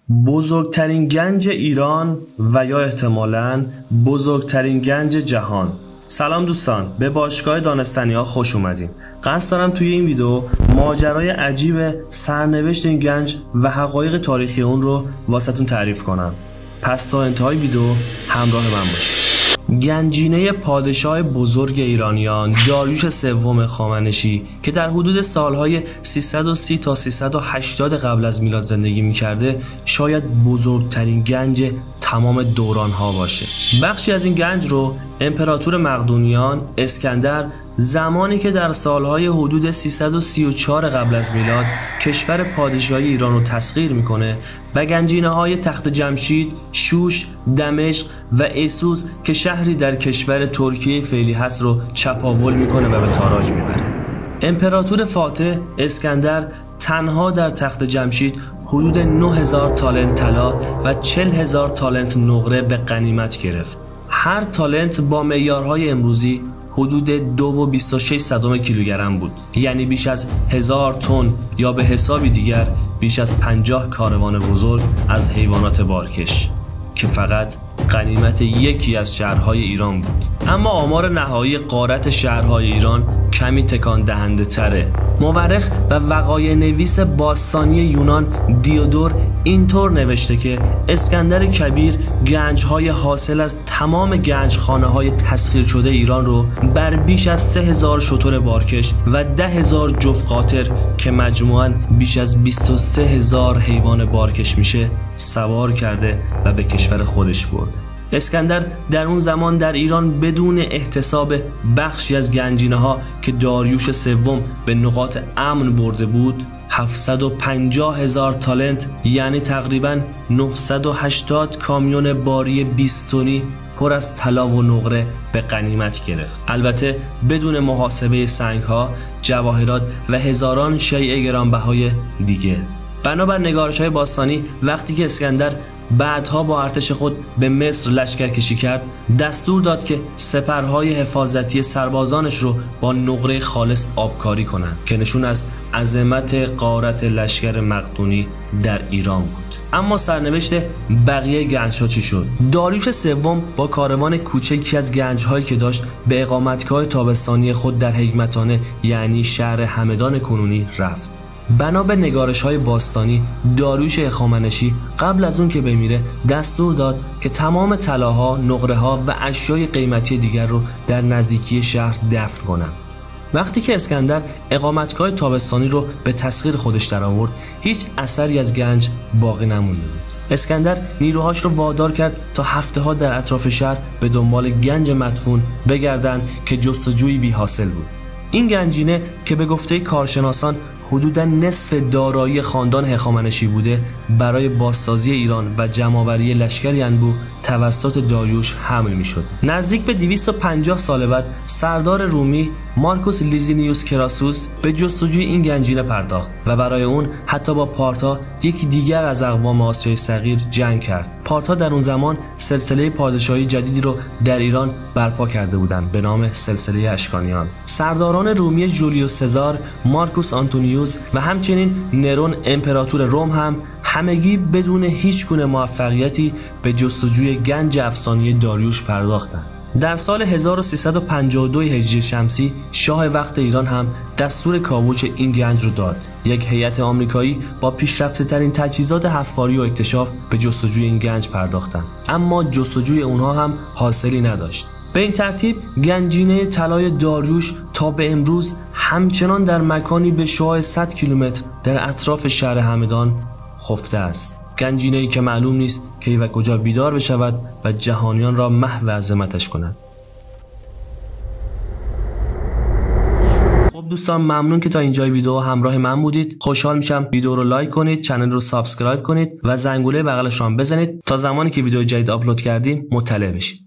بزرگترین گنج ایران و یا احتمالاً بزرگترین گنج جهان. سلام دوستان، به باشگاه دانستنی‌ها خوش اومدین. قصد دارم توی این ویدیو ماجرای عجیب سرنوشت این گنج و حقایق تاریخی اون رو واسهتون تعریف کنم. پس تا انتهای ویدیو همراه من باشید. گنجینه پادشاه بزرگ ایرانیان داریوش سوم هخامنشی که در حدود سالهای 330 تا 380 قبل از میلاد زندگی می‌کرده، شاید بزرگترین گنج تمام دوران‌ها باشه. بخشی از این گنج رو امپراتور مقدونیان اسکندر زمانی که در سالهای حدود 334 قبل از میلاد کشور پادشاهی ایران رو تسخیر میکنه و گنجینه‌های تخت جمشید، شوش، دمشق و اسوس که شهری در کشور ترکیه فعلی هست رو چپاول میکنه و به تاراج میبره. امپراتور فاتح اسکندر تنها در تخت جمشید حدود 9000 تالنت طلا و 40000 تالنت نقره به غنیمت گرفت. هر تالنت با معیارهای امروزی حدود 2.26 کیلوگرم بود، یعنی بیش از 1000 تن یا به حسابی دیگر بیش از 50 کاروان بزرگ از حیوانات بارکش که فقط غنیمت یکی از شهرهای ایران بود. اما آمار نهایی غارت شهرهای ایران کمی تکان دهنده تره. مورخ و وقایع نویس باستانی یونان دیودور اینطور نوشته که اسکندر کبیر گنج‌های حاصل از تمام گنجخانه‌های تسخیر شده ایران رو بر بیش از 3000 شتر بارکش و 10000 جفت قاطر که مجموعاً بیش از 23000 حیوان بارکش میشه سوار کرده و به کشور خودش برده. اسکندر در اون زمان در ایران بدون احتساب بخشی از گنجینه‌ها که داریوش سوم به نقاط امن برده بود 750,000 تالنت، یعنی تقریباً 980 کامیون باری 20 تنی پر از طلا و نقره به غنیمت گرفت. البته بدون محاسبه سنگ‌ها، جواهرات و هزاران شیء گرانبهای دیگه. بنابر نگارش‌های باستانی وقتی که اسکندر بعدها با ارتش خود به مصر لشکرکشی کرد، دستور داد که سپرهای حفاظتی سربازانش رو با نقره خالص آبکاری کنند که نشون از عظمت غارت لشکر مقدونی در ایران بود. اما سرنوشت بقیه گنج‌ها چی شد؟ داریوش سوم با کاروان کوچکی از گنج‌هایی که داشت به اقامتگاه تابستانی خود در هیمتانه، یعنی شهر همدان کنونی رفت. بنا به نگارش‌های باستانی داریوش هخامنشی قبل از اون که بمیره دستور داد که تمام طلاها، نقره‌ها و اشیای قیمتی دیگر رو در نزدیکی شهر دفن کنن. وقتی که اسکندر اقامتگاه تابستانی رو به تسخیر خودش درآورد، هیچ اثری از گنج باقی نمونده بود. اسکندر نیروهاش رو وادار کرد تا هفته‌ها در اطراف شهر به دنبال گنج مدفون بگردند که جستجویی بی حاصل بود. این گنجینه که به گفته کارشناسان حدوداً نصف دارایی خاندان هخامنشی بوده، برای بازسازی ایران و جمع‌آوری لشکری انبوه توسط داریوش حمل می‌شد. نزدیک به 250 سال بعد سردار رومی مارکوس لیزینیوس کراسوس به جستجوی این گنجینه پرداخت و برای اون حتی با پارتا، یکی دیگر از اقوام آسیای صغیر، جنگ کرد. پارتا در اون زمان سلسله پادشاهی جدیدی رو در ایران برپا کرده بودند به نام سلسله اشکانیان. سرداران رومی جولیوس سزار، مارکوس آنتونیوس و همچنین نرون امپراتور روم هم همگی بدون هیچ گونه موفقیتی به جستجوی گنج افسانه‌ای داریوش پرداختند. در سال 1352 هجری شمسی شاه وقت ایران هم دستور کاوش این گنج رو داد. یک هیئت آمریکایی با پیشرفته ترین تجهیزات حفاری و اکتشاف به جستجوی این گنج پرداختند، اما جستجوی اونها هم حاصلی نداشت. به این ترتیب گنجینه طلای داریوش تا به امروز همچنان در مکانی به شعاع 100 کیلومتر در اطراف شهر همدان خفته است. گنجینه‌ای که معلوم نیست کی و کجا بیدار بشود و جهانیان را محو عظمتش کند. خب دوستان، ممنون که تا اینجای ویدیو همراه من بودید. خوشحال میشم ویدیو رو لایک کنید، کانال رو سابسکرایب کنید و زنگوله بغلش رو بزنید تا زمانی که ویدیو جدید آپلود کردیم مطلع بشید.